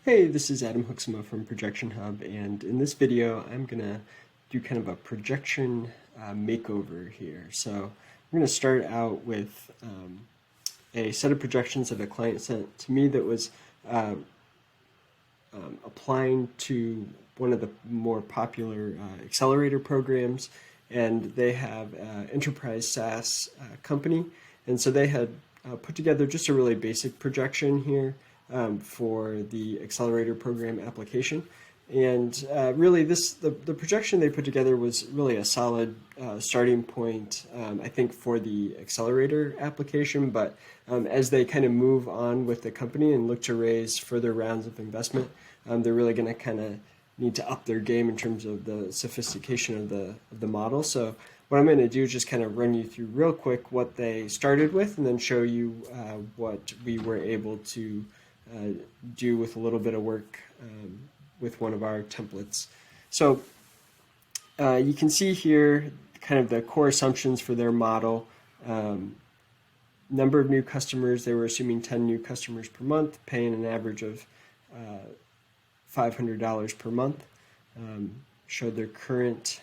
Hey, this is Adam Huxma from ProjectionHub, and in this video I'm going to do kind of a projection makeover here. So I'm going to start out with a set of projections that a client sent to me that was applying to one of the more popular accelerator programs, and they have an enterprise SaaS company, and so they had put together just a really basic projection here for the accelerator program application. And really the projection they put together was really a solid starting point, I think, for the accelerator application. But as they kind of move on with the company and look to raise further rounds of investment, they're really going to kind of need to up their game in terms of the sophistication of the model. So what I'm going to do is just kind of run you through real quick what they started with, and then show you what we were able to do with a little bit of work with one of our templates. So you can see here kind of the core assumptions for their model. Number of new customers, they were assuming 10 new customers per month, paying an average of $500 per month. Showed their current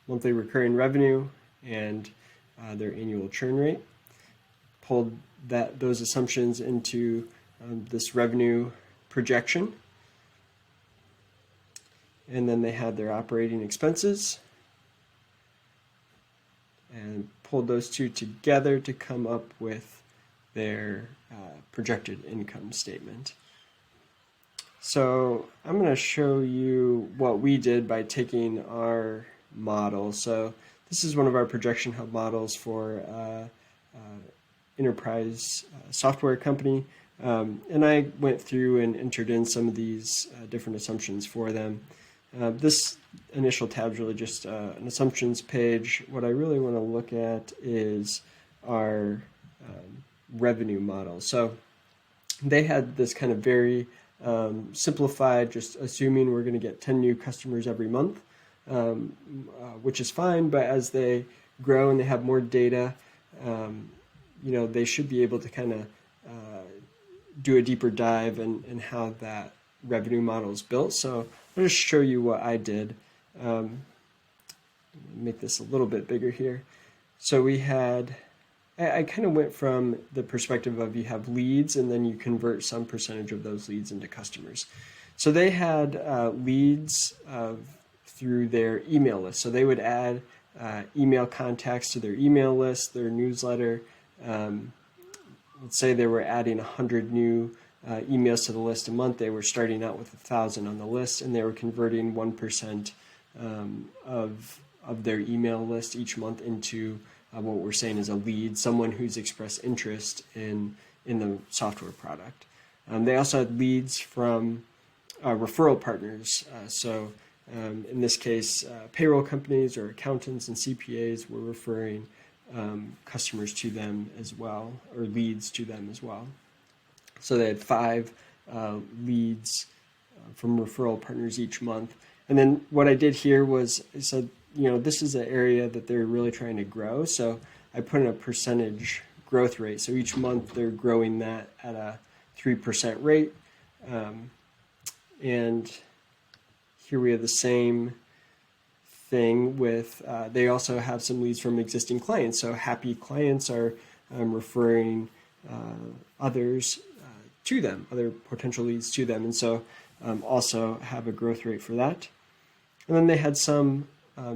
monthly recurring revenue and their annual churn rate. Pulled those assumptions into this revenue projection. And then they had their operating expenses and pulled those two together to come up with their projected income statement. So I'm going to show you what we did by taking our model. So this is one of our ProjectionHub models for enterprise software company. And I went through and entered in some of these different assumptions for them. This initial tab is really just an assumptions page. What I really want to look at is our revenue model. So they had this kind of very simplified, just assuming we're going to get 10 new customers every month, which is fine. But as they grow and they have more data, they should be able to kind of do a deeper dive in how that revenue model is built. So I'll just show you what I did. Make this a little bit bigger here. So we had, I kind of went from the perspective of you have leads and then you convert some percentage of those leads into customers. So they had leads through their email list. So they would add email contacts to their email list, their newsletter. Let's say they were adding 100 new emails to the list a month. They were starting out with 1,000 on the list, and they were converting 1% of their email list each month into what we're saying is a lead, someone who's expressed interest in the software product. They also had leads from referral partners. So in this case, payroll companies or accountants and CPAs were referring customers to them as well, or leads to them as well. So they had 5 leads from referral partners each month. And then what I did here was I said, this is an area that they're really trying to grow. So I put in a percentage growth rate. So each month they're growing that at a 3% rate. And here we have the same thing with, they also have some leads from existing clients. So happy clients are referring others to them, other potential leads to them. And so also have a growth rate for that. And then they had some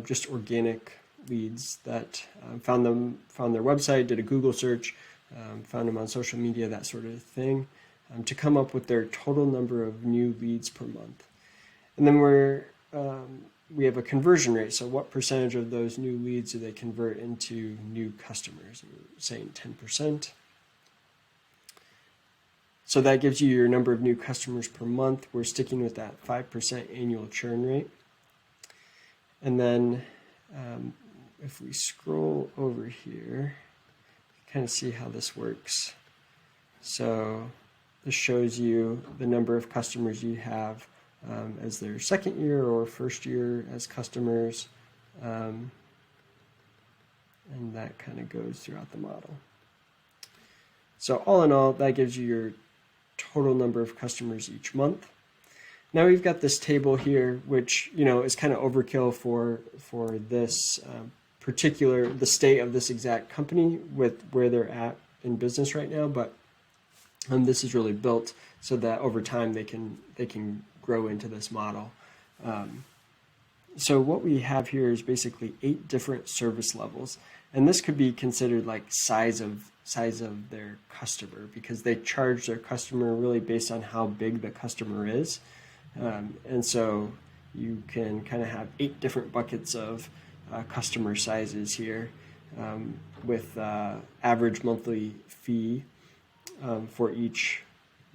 just organic leads that found their website, did a Google search, found them on social media, that sort of thing, to come up with their total number of new leads per month. And then we have a conversion rate. So what percentage of those new leads do they convert into new customers? We're saying 10%. So that gives you your number of new customers per month. We're sticking with that 5% annual churn rate. And then if we scroll over here, kind of see how this works. So this shows you the number of customers you have as their second year or first year as customers. And that kind of goes throughout the model. So all in all, that gives you your total number of customers each month. Now we've got this table here, which is kind of overkill for this the state of this exact company with where they're at in business right now. But this is really built so that over time they can grow into this model. So what we have here is basically 8 different service levels, and this could be considered like size of their customer, because they charge their customer really based on how big the customer is. And so you can kind of have 8 different buckets of customer sizes here, with average monthly fee for each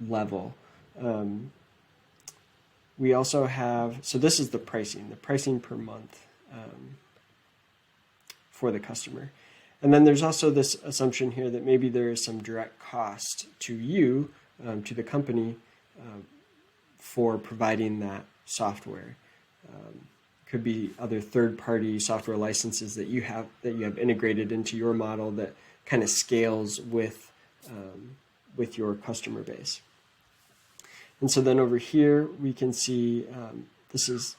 level. We also have, so this is the pricing per month for the customer. And then there's also this assumption here that maybe there is some direct cost to you, to the company, for providing that software. Could be other third-party software licenses that you have integrated into your model that kind of scales with your customer base. And so then over here we can see this is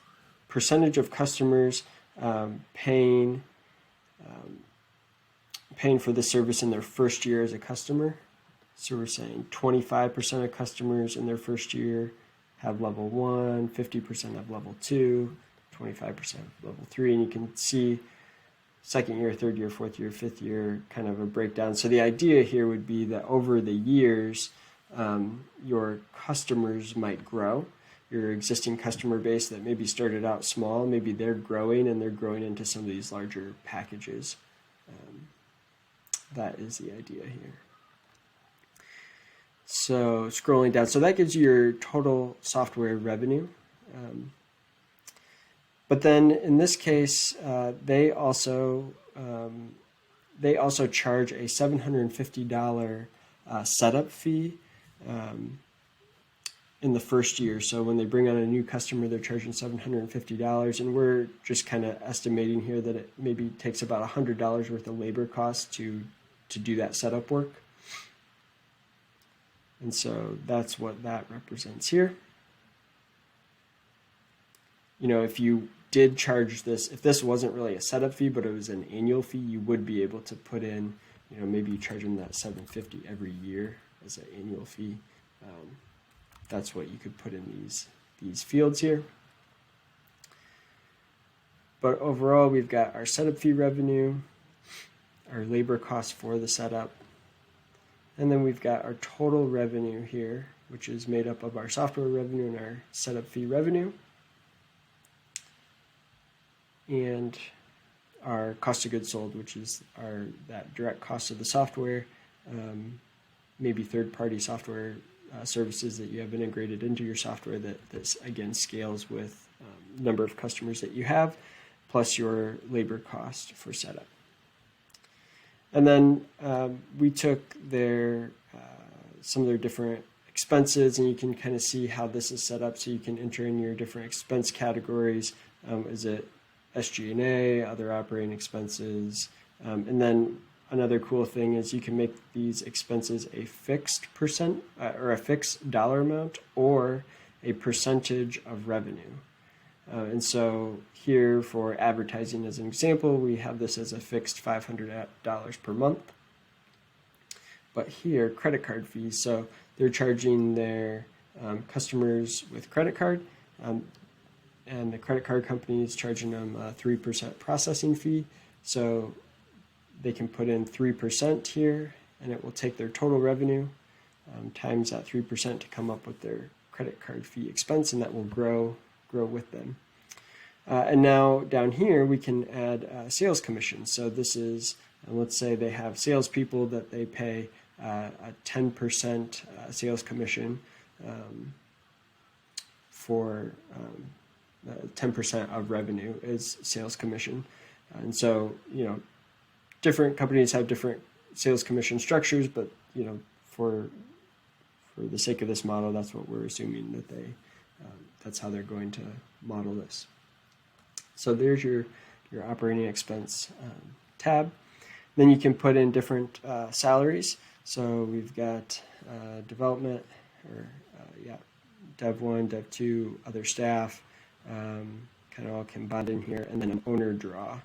percentage of customers paying for the service in their first year as a customer. So we're saying 25% of customers in their first year have level 1, 50% have level 2, 25% have level 3, and you can see second year, third year, fourth year, fifth year, kind of a breakdown. So the idea here would be that over the years, your customers might grow. Your existing customer base that maybe started out small, maybe they're growing and they're growing into some of these larger packages. That is the idea here. So scrolling down, so that gives you your total software revenue. But then in this case, they also charge a $750 setup fee in the first year. So when they bring on a new customer, they're charging $750, and we're just kind of estimating here that it maybe takes about $100 worth of labor costs to do that setup work. And so that's what that represents here. If you did charge this, if this wasn't really a setup fee, but it was an annual fee, you would be able to put in, maybe charge them that $750 every year as an annual fee. That's what you could put in these fields here. But overall, we've got our setup fee revenue, our labor costs for the setup, and then we've got our total revenue here, which is made up of our software revenue and our setup fee revenue, and our cost of goods sold, which is that direct cost of the software, maybe third-party software services that you have integrated into your software that again scales with number of customers that you have, plus your labor cost for setup. And then we took some of their different expenses, and you can kind of see how this is set up. So you can enter in your different expense categories. Is it SG&A, other operating expenses? And then another cool thing is you can make these expenses a fixed percent or a fixed dollar amount or a percentage of revenue. And so here for advertising as an example, we have this as a fixed $500 per month. But here, credit card fees, so they're charging their customers with credit card, and the credit card company is charging them a 3% processing fee. So they can put in 3% here, and it will take their total revenue times that 3% to come up with their credit card fee expense, and that will grow with them. And now down here we can add sales commission. So this is, let's say they have salespeople that they pay a 10% sales commission for 10% of revenue is sales commission. And so, different companies have different sales commission structures, but, for the sake of this model, that's what we're assuming that that's how they're going to model this. So there's your operating expense tab. Then you can put in different salaries. So we've got development Dev 1, Dev 2, other staff, kind of all combined in here, and then an owner draw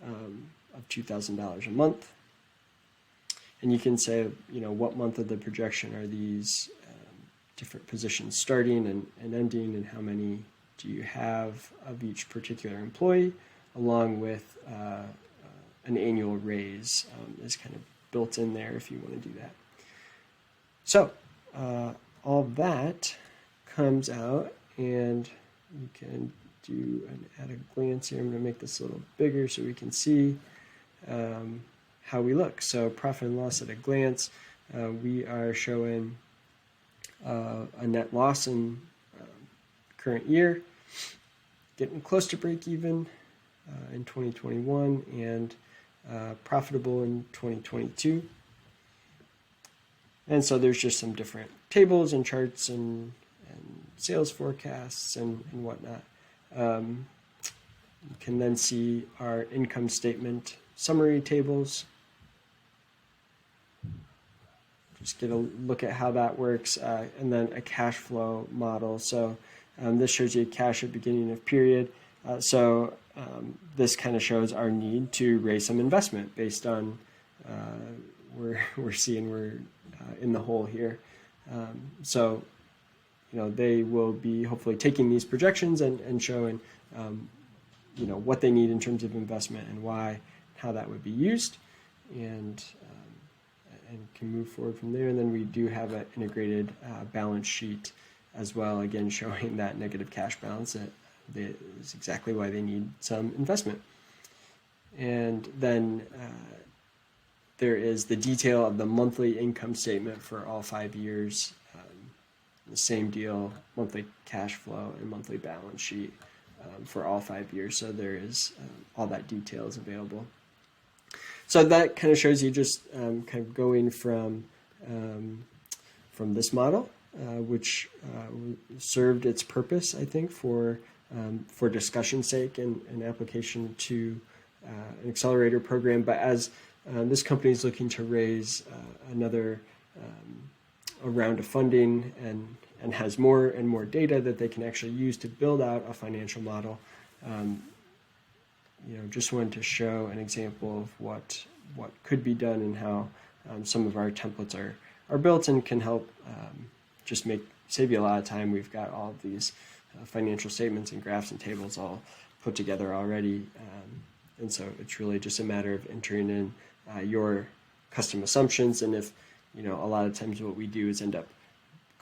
of $2,000 a month. And you can say, what month of the projection are these different positions starting and ending, and how many do you have of each particular employee, along with an annual raise is kind of built in there if you want to do that. So all that comes out, and you can do an at a glance here. I'm going to make this a little bigger so we can see how we look. So profit and loss at a glance, we are showing a net loss in current year, getting close to break even in 2021, and profitable in 2022. And so there's just some different tables and charts and sales forecasts and whatnot. You can then see our income statement summary tables. Just get a look at how that works, and then a cash flow model. So this shows you cash at beginning of period. So this kind of shows our need to raise some investment based on we're seeing we're in the hole here. So they will be hopefully taking these projections and showing what they need in terms of investment and why, how that would be used, and can move forward from there. And then we do have an integrated balance sheet as well, again showing that negative cash balance that is exactly why they need some investment. And then there is the detail of the monthly income statement for all 5 years. The same deal, monthly cash flow and monthly balance sheet for all 5 years. So there is all that detail is available. So that kind of shows you just kind of going from this model, which served its purpose, I think, for discussion's sake and application to an accelerator program. But as this company is looking to raise another a round of funding and has more and more data that they can actually use to build out a financial model, just wanted to show an example of what could be done and how some of our templates are built and can help just save you a lot of time. We've got all of these financial statements and graphs and tables all put together already, and so it's really just a matter of entering in your custom assumptions. And if a lot of times what we do is end up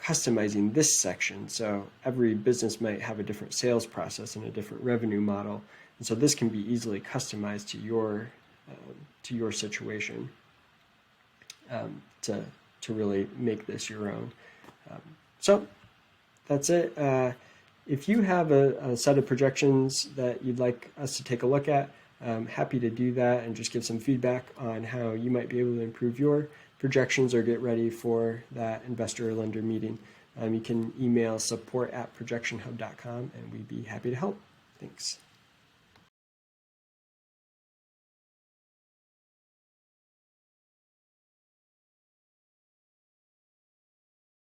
customizing this section, so every business might have a different sales process and a different revenue model, and so this can be easily customized to your situation to really make this your own. So that's it. If you have a set of projections that you'd like us to take a look at, I'm happy to do that and just give some feedback on how you might be able to improve your projections or get ready for that investor or lender meeting. You can email support@projectionhub.com and we'd be happy to help. Thanks.